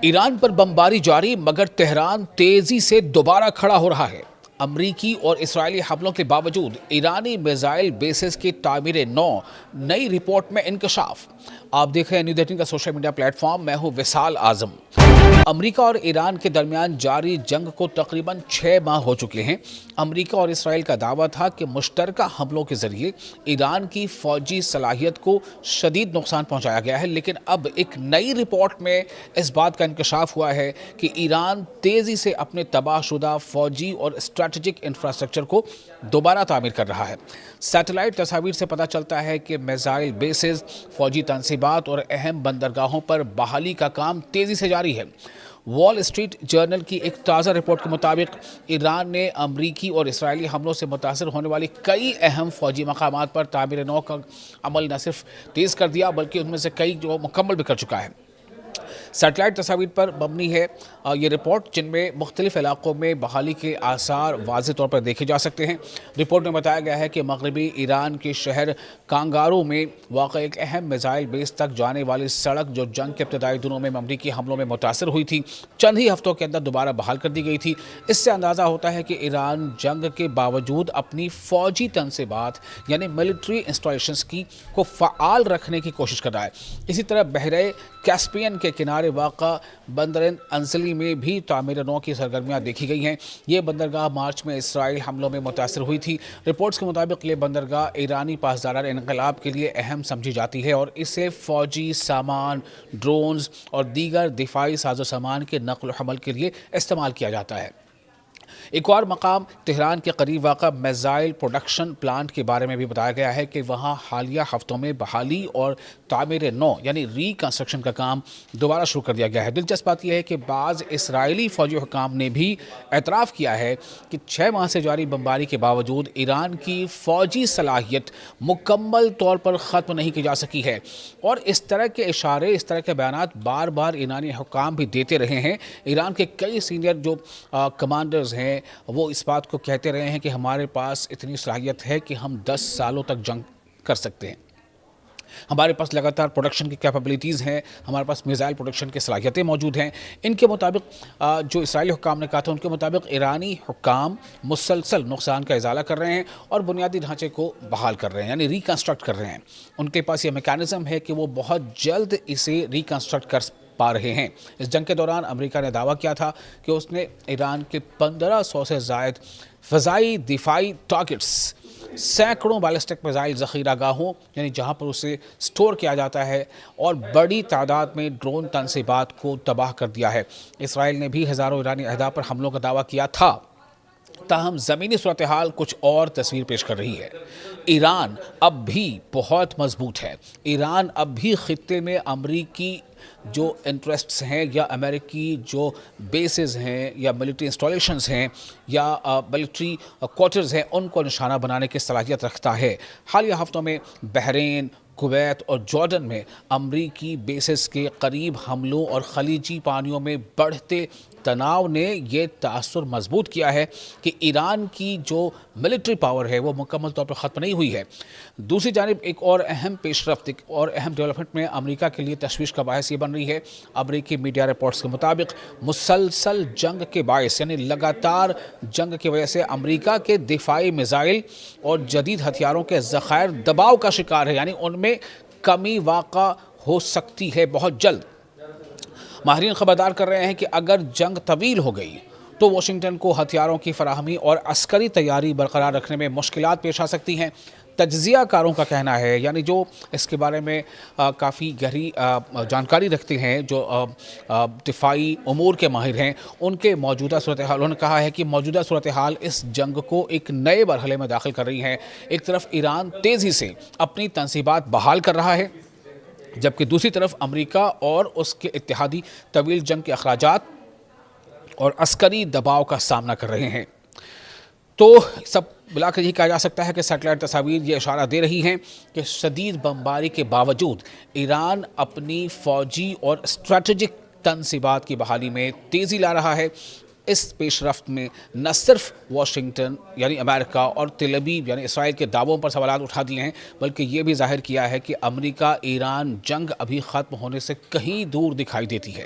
ایران پر بمباری جاری مگر تہران تیزی سے دوبارہ کھڑا ہو رہا ہے۔ امریکی اور اسرائیلی حملوں کے باوجود ایرانی میزائل بیسز کی تعمیر نو، نئی رپورٹ میں انکشاف۔ آپ دیکھ رہے ہیں نیوز 18 کا سوشل میڈیا پلیٹ فارم، میں ہوں وصال اعظم۔ امریکہ اور ایران کے درمیان جاری جنگ کو تقریباً 6 ماہ ہو چکے ہیں۔ امریکہ اور اسرائیل کا دعویٰ تھا کہ مشترکہ حملوں کے ذریعے ایران کی فوجی صلاحیت کو شدید نقصان پہنچایا گیا ہے، لیکن اب ایک نئی رپورٹ میں اس بات کا انکشاف ہوا ہے کہ ایران تیزی سے اپنے تباہ شدہ فوجی اور اسٹریٹجک انفراسٹرکچر کو دوبارہ تعمیر کر رہا ہے۔ سیٹلائٹ تصاویر سے پتہ چلتا ہے کہ میزائل بیسز، فوجی تنصیبات اور اہم بندرگاہوں پر بحالی کا کام تیزی سے جاری ہے۔ وال اسٹریٹ جرنل کی ایک تازہ رپورٹ کے مطابق ایران نے امریکی اور اسرائیلی حملوں سے متاثر ہونے والی کئی اہم فوجی مقامات پر تعمیر نو کا عمل نہ صرف تیز کر دیا بلکہ ان میں سے کئی جو مکمل بھی کر چکا ہے۔ سیٹلائٹ تصاویر پر مبنی ہے یہ رپورٹ، جن میں مختلف علاقوں میں بحالی کے آثار واضح طور پر دیکھے جا سکتے ہیں۔ رپورٹ میں بتایا گیا ہے کہ مغربی ایران کے شہر کانگارو میں واقع ایک اہم میزائل بیس تک جانے والی سڑک، جو جنگ کے ابتدائی دنوں میں امریکی حملوں میں متاثر ہوئی تھی، چند ہی ہفتوں کے اندر دوبارہ بحال کر دی گئی تھی۔ اس سے اندازہ ہوتا ہے کہ ایران جنگ کے باوجود اپنی فوجی تنصیبات یعنی ملٹری انسٹالیشنز کو فعال رکھنے کی کوشش کر رہا ہے۔ اسی طرح بحیرہ کیسپیئن کے کنارے واقع بندر انزلی میں بھی تعمیر نو کی سرگرمیاں دیکھی گئی ہیں۔ یہ بندرگاہ مارچ میں اسرائیل حملوں میں متاثر ہوئی تھی۔ رپورٹس کے مطابق یہ بندرگاہ ایرانی پاسداران انقلاب کے لیے اہم سمجھی جاتی ہے اور اسے فوجی سامان، ڈرونز اور دیگر دفاعی ساز و سامان کے نقل و حمل کے لیے استعمال کیا جاتا ہے۔ ایک اور مقام تہران کے قریب واقع میزائل پروڈکشن پلانٹ کے بارے میں بھی بتایا گیا ہے کہ وہاں حالیہ ہفتوں میں بحالی اور تعمیر نو یعنی ری کنسٹرکشن کا کام دوبارہ شروع کر دیا گیا ہے۔ دلچسپ بات یہ ہے کہ بعض اسرائیلی فوجی حکام نے بھی اعتراف کیا ہے کہ 6 ماہ سے جاری بمباری کے باوجود ایران کی فوجی صلاحیت مکمل طور پر ختم نہیں کی جا سکی ہے، اور اس طرح کے اشارے، اس طرح کے بیانات بار بار ایرانی حکام بھی دیتے رہے ہیں۔ ایران کے کئی سینئر جو کمانڈرز ہیں وہ اس بات کو کہتے رہے ہیں کہ ہمارے پاس اتنی صلاحیت ہے کہ ہم 10 سالوں تک جنگ کر سکتے ہیں، ہمارے پاس لگاتار پروڈکشن کی کیپیبلٹیز ہیں، ہمارے پاس میزائل پروڈکشن کی صلاحیتیں موجود ہیں۔ ان کے مطابق جو اسرائیلی حکام نے کہا تھا، ان کے مطابق ایرانی حکام مسلسل نقصان کا ازالہ کر رہے ہیں اور بنیادی ڈھانچے کو بحال کر رہے ہیں یعنی ریکنسٹرکٹ کر رہے ہیں۔ ان کے پاس یہ میکانزم ہے کہ وہ بہت جلد اسے ریکنسٹرکٹ کر پا رہے ہیں۔ اس جنگ کے دوران امریکہ نے دعویٰ کیا تھا کہ اس نے ایران کے 1500 سے زائد فضائی دفاعی ٹارگٹس، سینکڑوں بیلسٹک میزائل ذخیرہ گاہوں یعنی جہاں پر اسے سٹور کیا جاتا ہے، اور بڑی تعداد میں ڈرون تنصیبات کو تباہ کر دیا ہے۔ اسرائیل نے بھی ہزاروں ایرانی اہداف پر حملوں کا دعویٰ کیا تھا، تاہم زمینی صورتحال کچھ اور تصویر پیش کر رہی ہے۔ ایران اب بھی بہت مضبوط ہے۔ ایران اب بھی خطے میں امریکی جو انٹرسٹس ہیں یا امریکی جو بیسز ہیں یا ملٹری انسٹالیشنز ہیں یا ملٹری کوارٹرز ہیں، ان کو نشانہ بنانے کی صلاحیت رکھتا ہے۔ حالیہ ہفتوں میں بحرین، کویت اور جارڈن میں امریکی بیسز کے قریب حملوں اور خلیجی پانیوں میں بڑھتے تناؤ نے یہ تاثر مضبوط کیا ہے کہ ایران کی جو ملٹری پاور ہے وہ مکمل طور پر ختم نہیں ہوئی ہے۔ دوسری جانب ایک اور اہم پیش رفت، ایک اور اہم ڈیولپمنٹ میں امریکہ کے لیے تشویش کا باعث یہ بن رہی ہے۔ امریکی میڈیا رپورٹس کے مطابق مسلسل جنگ کے باعث یعنی لگاتار جنگ کی وجہ سے امریکہ کے دفاعی میزائل اور جدید ہتھیاروں کے ذخائر دباؤ کا شکار ہے، یعنی ان میں کمی واقع ہو سکتی ہے بہت جلد۔ ماہرین خبردار کر رہے ہیں کہ اگر جنگ طویل ہو گئی تو واشنگٹن کو ہتھیاروں کی فراہمی اور عسکری تیاری برقرار رکھنے میں مشکلات پیش آ سکتی ہیں۔ تجزیہ کاروں کا کہنا ہے، یعنی جو اس کے بارے میں کافی گہری جانکاری رکھتے ہیں، جو دفاعی امور کے ماہر ہیں، ان کے موجودہ صورتحال، انہوں نے کہا ہے کہ موجودہ صورتحال اس جنگ کو ایک نئے مرحلے میں داخل کر رہی ہے۔ ایک طرف ایران تیزی سے اپنی تنصیبات بحال کر رہا ہے، جبکہ دوسری طرف امریکہ اور اس کے اتحادی طویل جنگ کے اخراجات اور عسکری دباؤ کا سامنا کر رہے ہیں۔ تو سب ملا کر یہ کہا جا سکتا ہے کہ سیٹلائٹ تصاویر یہ اشارہ دے رہی ہیں کہ شدید بمباری کے باوجود ایران اپنی فوجی اور اسٹریٹجک تنصیبات کی بحالی میں تیزی لا رہا ہے۔ اس پیش رفت میں نہ صرف واشنگٹن یعنی امریکہ اور تل ابیب یعنی اسرائیل کے دعووں پر سوالات اٹھا دیے ہیں، بلکہ یہ بھی ظاہر کیا ہے کہ امریکہ ایران جنگ ابھی ختم ہونے سے کہیں دور دکھائی دیتی ہے۔